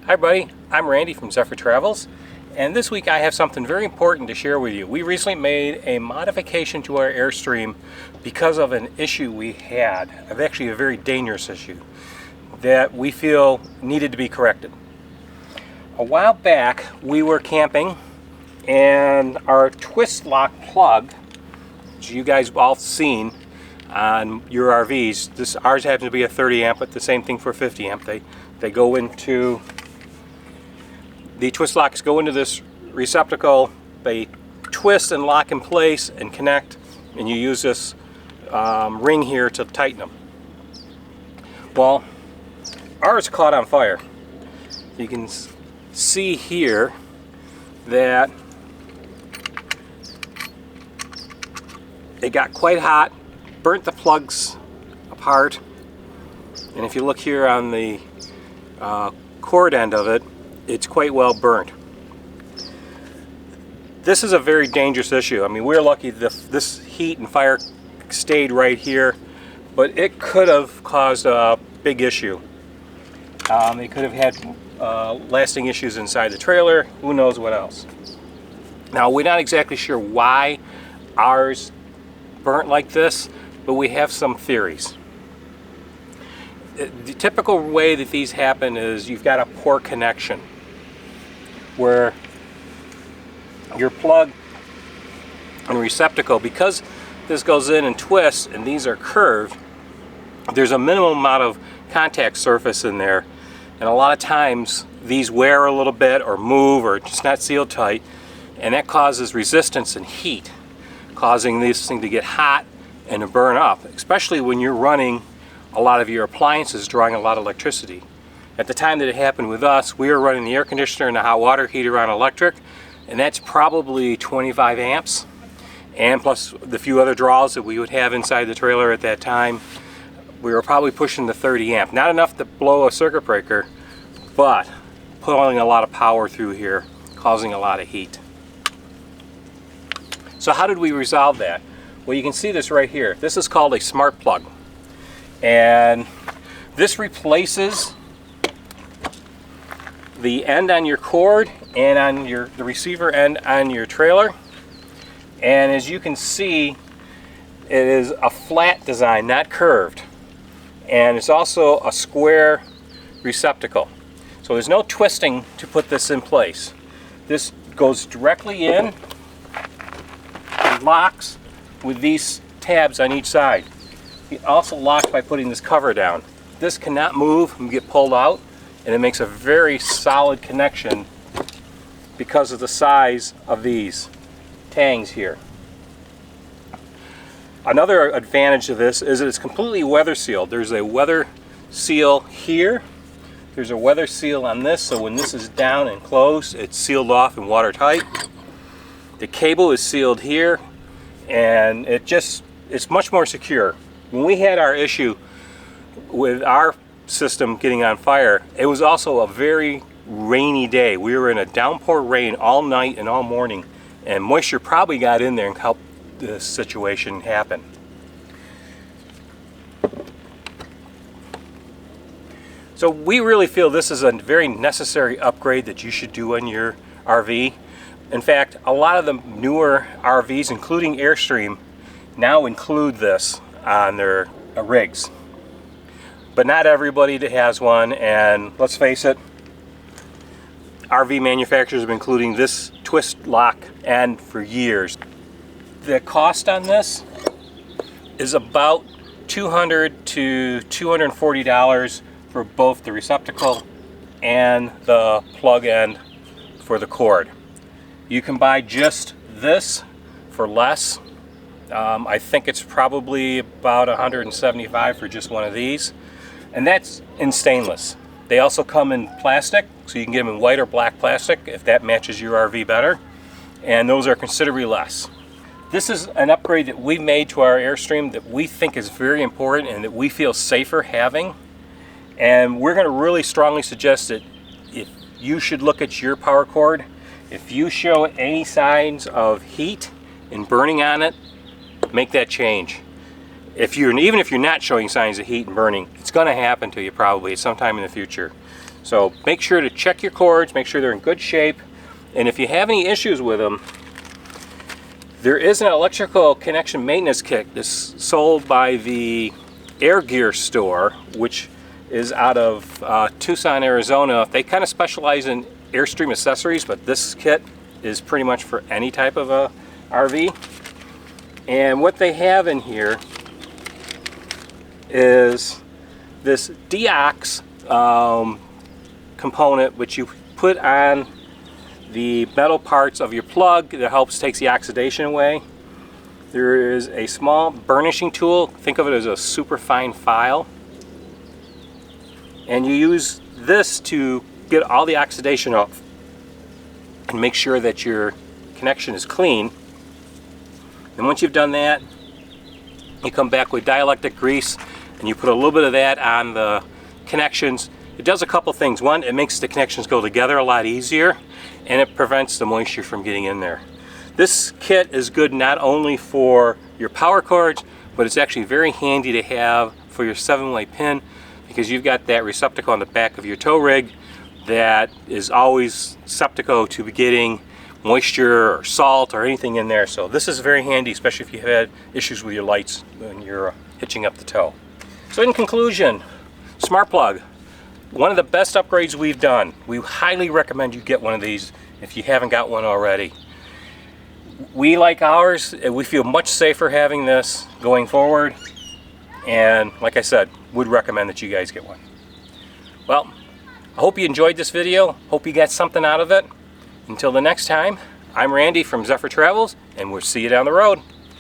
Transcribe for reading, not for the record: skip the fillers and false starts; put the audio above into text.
Hi buddy, I'm Randy from Zephyr Travels, and this week I have something very important to share with you. We recently made a modification to our Airstream because of an issue we had, actually a very dangerous issue, that we feel needed to be corrected. A while back we were camping and our twist lock plug, which you guys have all seen on your RVs, ours happens to be a 30 amp, but the same thing for 50 amp. They go into, the twist locks go into this receptacle, they twist and lock in place and connect, and you use this ring here to tighten them. Well, ours caught on fire. You can see here that it got quite hot, burnt the plugs apart, and if you look here on the cord end of it, it's quite well burnt. This is a very dangerous issue. I mean, we're lucky this heat and fire stayed right here, but it could have caused a big issue. It could have had lasting issues inside the trailer, who knows what else. Now, we're not exactly sure why ours burnt like this, but we have some theories. The typical way that these happen is you've got a poor connection where your plug and receptacle, because this goes in and twists and these are curved, there's a minimum amount of contact surface in there, and a lot of times these wear a little bit or move or just not sealed tight, and that causes resistance and heat, causing this thing to get hot and to burn up, especially when you're running a lot of your appliances drawing a lot of electricity. At the time that it happened with us, we were running the air conditioner and the hot water heater on electric, and that's probably 25 amps, and plus the few other draws that we would have inside the trailer at that time, we were probably pushing the 30 amp. Not enough to blow a circuit breaker, but pulling a lot of power through here, causing a lot of heat. So how did we resolve that? Well, you can see this right here. This is called a SmartPlug, and this replaces the end on your cord and on the receiver end on your trailer. And as you can see, it is a flat design, not curved, and it's also a square receptacle, so there's no twisting to put this in place. This goes directly in and locks with these tabs on each side. It also locks by putting this cover down. This cannot move and get pulled out, and it makes a very solid connection because of the size of these tangs here. Another advantage of this is that it's completely weather sealed. There's a weather seal here, there's a weather seal on this, so when this is down and closed, it's sealed off and watertight. The cable is sealed here, and it's much more secure. When we had our issue with our system getting on fire, it was also a very rainy day. We were in a downpour rain all night and all morning, and moisture probably got in there and helped this situation happen. So we really feel this is a very necessary upgrade that you should do on your RV. In fact, a lot of the newer RVs, including Airstream, now include this on their rigs. But not everybody that has one, and let's face it, RV manufacturers have been including this twist lock end for years. The cost on this is about $200 to $240 for both the receptacle and the plug end for the cord. You can buy just this for less. I think it's probably about $175 for just one of these, and that's in stainless. They also come in plastic, so you can get them in white or black plastic if that matches your RV better, and those are considerably less. This is an upgrade that we made to our Airstream that we think is very important and that we feel safer having, and we're going to really strongly suggest that if you should look at your power cord, if you show any signs of heat and burning on it, make that change. Even if you're not showing signs of heat and burning, it's going to happen to you probably sometime in the future. So make sure to check your cords, make sure they're in good shape, and if you have any issues with them, there is an electrical connection maintenance kit that's sold by the Air Gear store, which is out of Tucson, Arizona. They kind of specialize in Airstream accessories, but this kit is pretty much for any type of a RV. And what they have in here is this Deox component, which you put on the metal parts of your plug that helps takes the oxidation away. There is a small burnishing tool. Think of it as a super fine file. And you use this to get all the oxidation off and make sure that your connection is clean. And once you've done that, you come back with dielectric grease and you put a little bit of that on the connections. It does a couple things. One, it makes the connections go together a lot easier, and it prevents the moisture from getting in there. This kit is good not only for your power cords, but it's actually very handy to have for your 7-way pin, because you've got that receptacle on the back of your tow rig that is always susceptible to getting moisture or salt or anything in there. So this is very handy, especially if you've had issues with your lights when you're hitching up the tow. So in conclusion, SmartPlug, one of the best upgrades we've done. We highly recommend you get one of these if you haven't got one already. We like ours. We feel much safer having this going forward, and like I said, would recommend that you guys get one. Well, I hope you enjoyed this video. Hope you got something out of it. Until the next time, I'm Randy from Zephyr Travels, and we'll see you down the road.